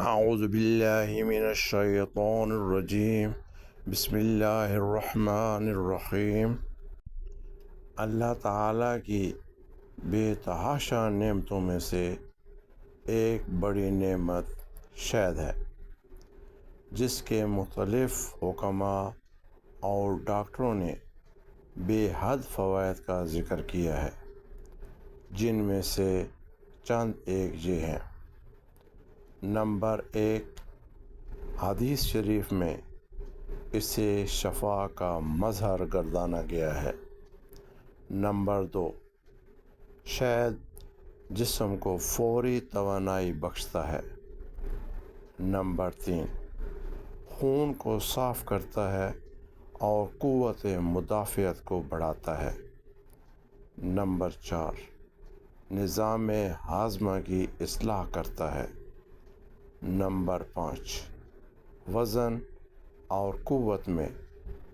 اعوذ باللہ من الشیطان الرجیم بسم اللہ الرحمن الرحیم۔ اللہ تعالیٰ کی بے تحاشا نعمتوں میں سے ایک بڑی نعمت شہد ہے، جس کے مختلف حکماء اور ڈاکٹروں نے بے حد فوائد کا ذکر کیا ہے، جن میں سے چند ایک یہ ہیں۔ نمبر 1، حدیث شریف میں اسے شفا کا مظہر گردانا گیا ہے۔ نمبر 2، شہد جسم کو فوری توانائی بخشتا ہے۔ نمبر 3، خون کو صاف کرتا ہے اور قوت مدافعت کو بڑھاتا ہے۔ نمبر 4، نظام ہاضمہ کی اصلاح کرتا ہے۔ نمبر 5، وزن اور قوت میں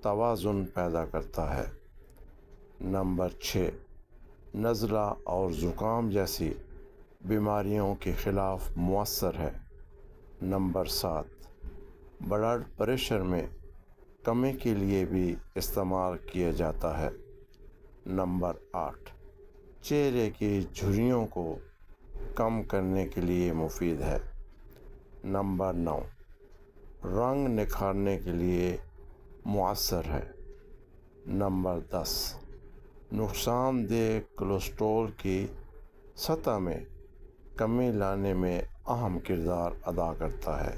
توازن پیدا کرتا ہے۔ نمبر 6، نزلہ اور زکام جیسی بیماریوں کے خلاف مؤثر ہے۔ نمبر 7، بلڈ پریشر میں کمی کے لیے بھی استعمال کیا جاتا ہے۔ نمبر 8، چہرے کی جھریوں کو کم کرنے کے لیے مفید ہے۔ نمبر 9، رنگ نکھارنے کے لیے مؤثر ہے۔ نمبر 10، نقصان دہ کولیسٹرول کی سطح میں کمی لانے میں اہم کردار ادا کرتا ہے۔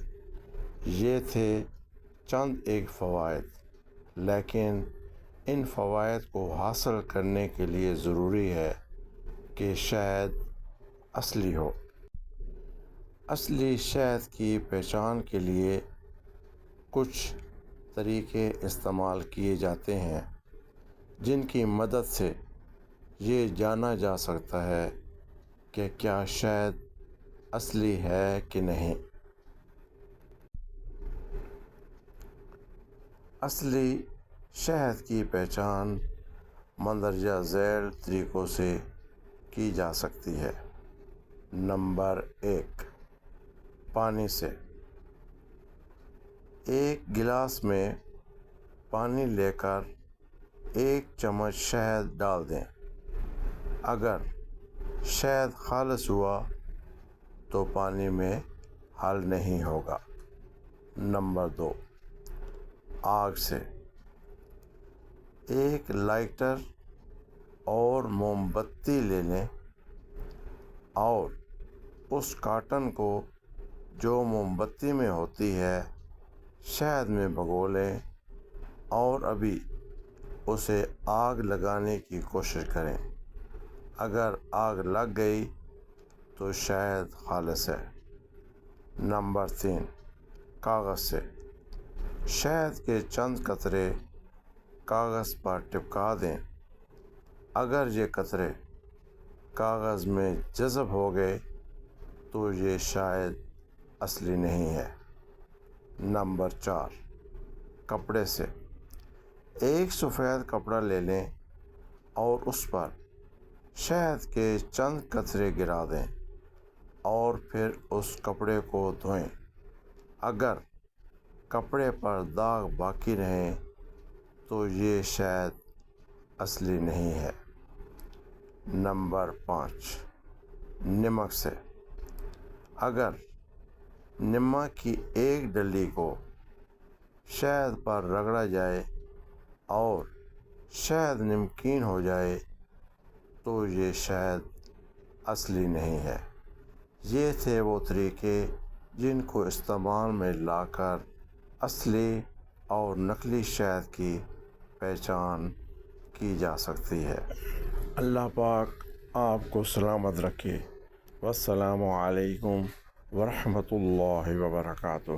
یہ تھے چند ایک فوائد، لیکن ان فوائد کو حاصل کرنے کے لیے ضروری ہے کہ شہد اصلی ہو۔ اصلی شہد کی پہچان کے لیے کچھ طریقے استعمال کیے جاتے ہیں، جن کی مدد سے یہ جانا جا سکتا ہے کہ کیا شہد اصلی ہے کہ نہیں۔ اصلی شہد کی پہچان مندرجہ ذیل طریقوں سے کی جا سکتی ہے۔ نمبر 1، پانی سے۔ ایک گلاس میں پانی لے کر 1 چمچ شہد ڈال دیں۔ اگر شہد خالص ہوا تو پانی میں حل نہیں ہوگا۔ نمبر 2، آگ سے۔ ایک لائٹر اور موم بتی لے لیں اور اس کاٹن کو جو موم بتی میں ہوتی ہے شہد میں بھگو لیں اور ابھی اسے آگ لگانے کی کوشش کریں۔ اگر آگ لگ گئی تو شہد خالص ہے۔ نمبر 3، کاغذ سے۔ شہد کے چند قطرے کاغذ پر ٹپکا دیں۔ اگر یہ قطرے کاغذ میں جذب ہو گئے تو یہ شاید اصلی نہیں ہے۔ نمبر 4، کپڑے سے۔ ایک سفید کپڑا لے لیں اور اس پر شہد کے چند قطرے گرا دیں اور پھر اس کپڑے کو دھوئیں۔ اگر کپڑے پر داغ باقی رہیں تو یہ شہد اصلی نہیں ہے۔ نمبر 5، نمک سے۔ اگر نمک کی ایک ڈلی کو شہد پر رگڑا جائے اور شہد نمکین ہو جائے تو یہ شہد اصلی نہیں ہے۔ یہ تھے وہ طریقے جن کو استعمال میں لا کر اصلی اور نقلی شہد کی پہچان کی جا سکتی ہے۔ اللہ پاک آپ کو سلامت رکھے۔ والسلام علیکم ورحمۃ اللہ وبرکاتہ۔